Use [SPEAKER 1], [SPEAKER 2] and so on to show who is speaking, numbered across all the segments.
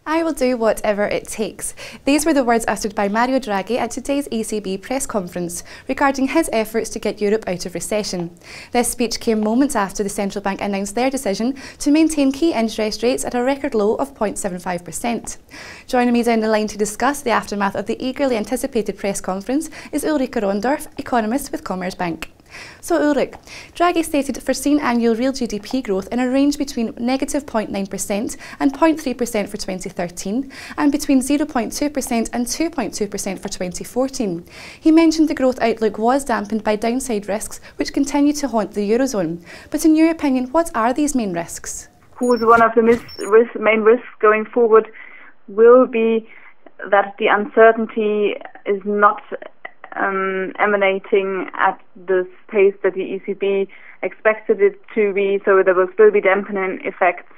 [SPEAKER 1] I will do whatever it takes. These were the words uttered by Mario Draghi at today's ECB press conference regarding his efforts to get Europe out of recession. This speech came moments after the central bank announced their decision to maintain key interest rates at a record low of 0.75%. Joining me down the line to discuss the aftermath of the eagerly anticipated press conference is Ulrike Rondorf, economist with Commerzbank. So Ulrich, Draghi stated foreseen annual real GDP growth in a range between negative 0.9% and 0.3% for 2013 and between 0.2% and 2.2% for 2014. He mentioned the growth outlook was dampened by downside risks which continue to haunt the Eurozone. But in your opinion, what are these main risks?
[SPEAKER 2] One of the main risks going forward will be that the uncertainty is not emanating at the pace that the ECB expected it to be, so there will still be dampening effects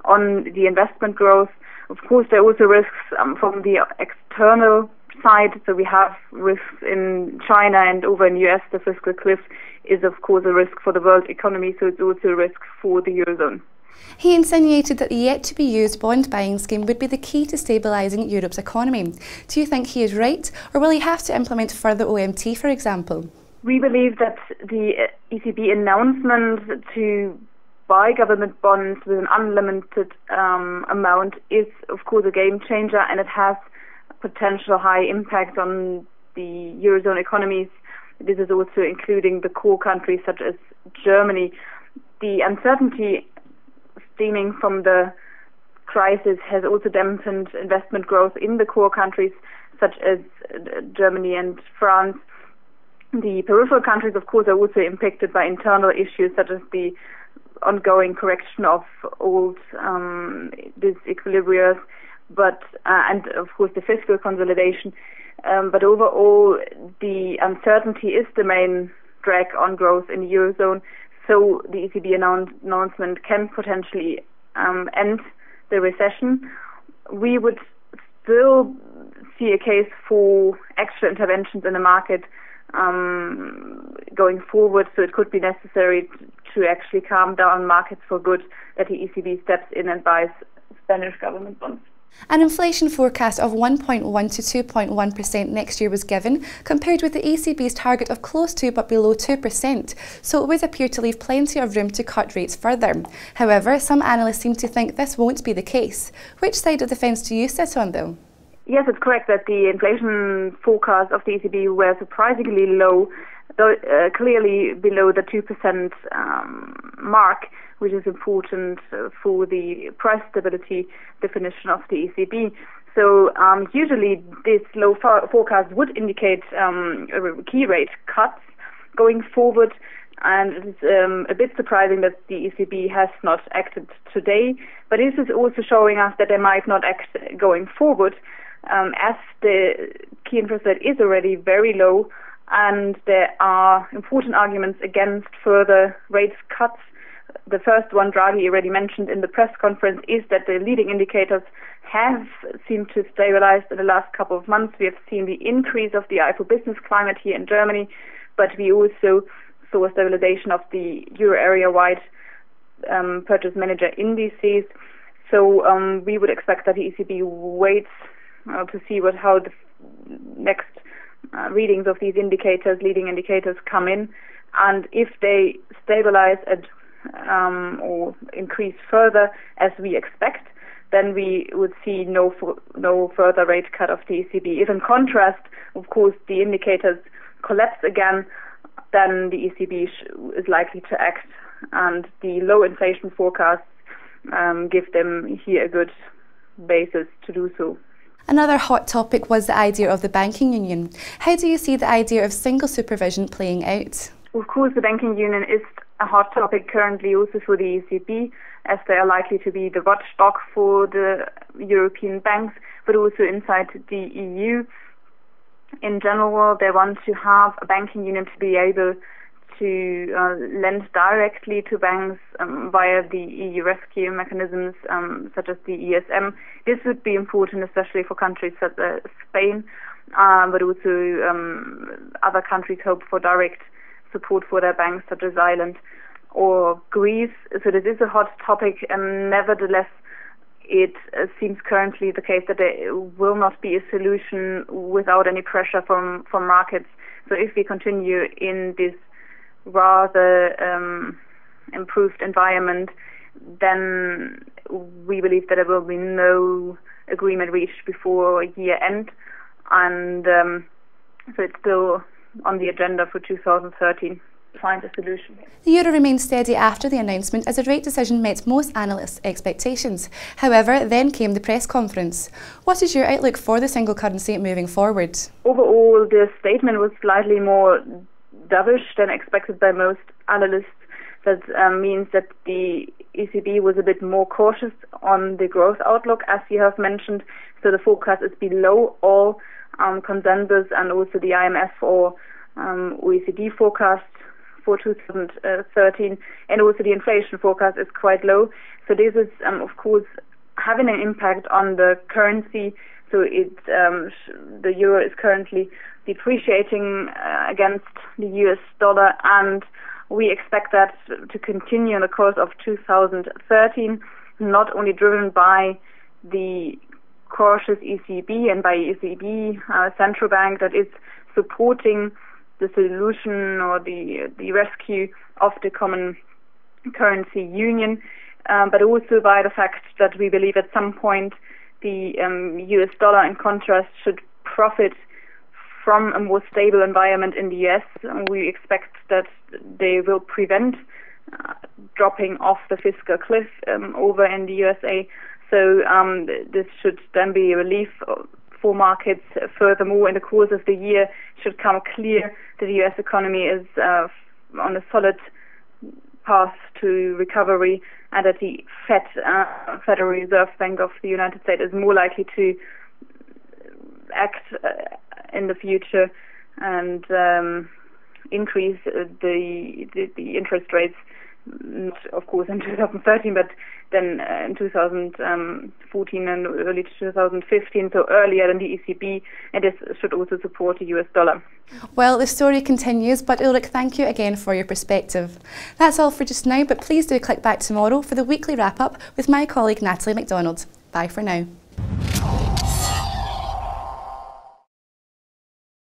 [SPEAKER 2] on the investment growth. Of course, there are also risks from the external side, so we have risks in China and over in the US. The fiscal cliff is, of course, a risk for the world economy, so it's also a risk for the Eurozone.
[SPEAKER 1] He insinuated that the yet-to-be-used bond buying scheme would be the key to stabilising Europe's economy. Do you think he is right, or will he have to implement further OMT, for example?
[SPEAKER 2] We believe that the ECB announcement to buy government bonds with an unlimited amount is, of course, a game changer, and it has potential high impact on the Eurozone economies. This is also including the core countries such as Germany. The uncertainty stemming from the crisis has also dampened investment growth in the core countries such as Germany and France. The peripheral countries, of course, are also impacted by internal issues such as the ongoing correction of old disequilibria, and of course the fiscal consolidation. But overall, the uncertainty is the main drag on growth in the Eurozone. So the ECB announcement can potentially end the recession. We would still see a case for extra interventions in the market going forward, so it could be necessary to actually calm down markets for good that the ECB steps in and buys Spanish government bonds.
[SPEAKER 1] An inflation forecast of 1.1 to 2.1% next year was given, compared with the ECB's target of close to but below 2%, so it would appear to leave plenty of room to cut rates further. However, some analysts seem to think this won't be the case. Which side of the fence do you sit on, though?
[SPEAKER 2] Yes, it's correct that the inflation forecasts of the ECB were surprisingly low, though clearly below the 2% mark, which is important for the price stability definition of the ECB. So usually this low forecast would indicate key rate cuts going forward, and it is a bit surprising that the ECB has not acted today. But this is also showing us that they might not act going forward, as the key interest rate is already very low, and there are important arguments against further rate cuts. The first one Draghi already mentioned in the press conference is that the leading indicators have seemed to stabilize in the last couple of months. We have seen the increase of the ifo business climate here in Germany, but we also saw a stabilization of the euro area-wide purchase manager indices. So we would expect that the ECB waits to see how the next readings of these leading indicators come in, and if they stabilize at or increase further as we expect, then we would see no further rate cut of the ECB. If in contrast, of course, the indicators collapse again, then the ECB is likely to act, and the low inflation forecasts give them here a good basis to do so.
[SPEAKER 1] Another hot topic was the idea of the banking union. How do you see the idea of single supervision playing out?
[SPEAKER 2] Of course, the banking union is a hot topic currently also for the ECB, as they are likely to be the watchdog for the European banks, but also inside the EU. In general, they want to have a banking union to be able to lend directly to banks via the EU rescue mechanisms, such as the ESM. This would be important, especially for countries such as Spain, but also other countries hope for direct support for their banks, such as Ireland or Greece. So this is a hot topic, and nevertheless, it seems currently the case that there will not be a solution without any pressure from markets. So if we continue in this rather improved environment, then we believe that there will be no agreement reached before year end, and so it's still on the agenda for 2013 to find a solution.
[SPEAKER 1] The euro remained steady after the announcement as the rate decision met most analysts' expectations. However, then came the press conference. What is your outlook for the single currency moving forward?
[SPEAKER 2] Overall, the statement was slightly more dovish than expected by most analysts. That means that the ECB was a bit more cautious on the growth outlook, as you have mentioned. So the forecast is below all consensus, and also the IMF or OECD forecast for 2013, and also the inflation forecast is quite low. So this is, of course, having an impact on the currency. So the euro is currently depreciating against the US dollar, and we expect that to continue in the course of 2013, not only driven by the cautious ECB and by ECB central bank that is supporting the solution or the rescue of the common currency union, but also by the fact that we believe at some point the US dollar, in contrast, should profit from a more stable environment in the US. We expect that they will prevent dropping off the fiscal cliff over in the USA. So this should then be a relief for markets. Furthermore, in the course of the year, it should become clear that the US economy is on a solid path to recovery, and that the Federal Reserve Bank of the United States is more likely to act in the future and increase the interest rates, not of course in 2013, but then in 2014 and early 2015, so earlier than the ECB, and this should also support the US dollar.
[SPEAKER 1] Well, the story continues, but Ulrich, thank you again for your perspective. That's all for just now, but please do click back tomorrow for the weekly wrap-up with my colleague Natalie MacDonald. Bye for now.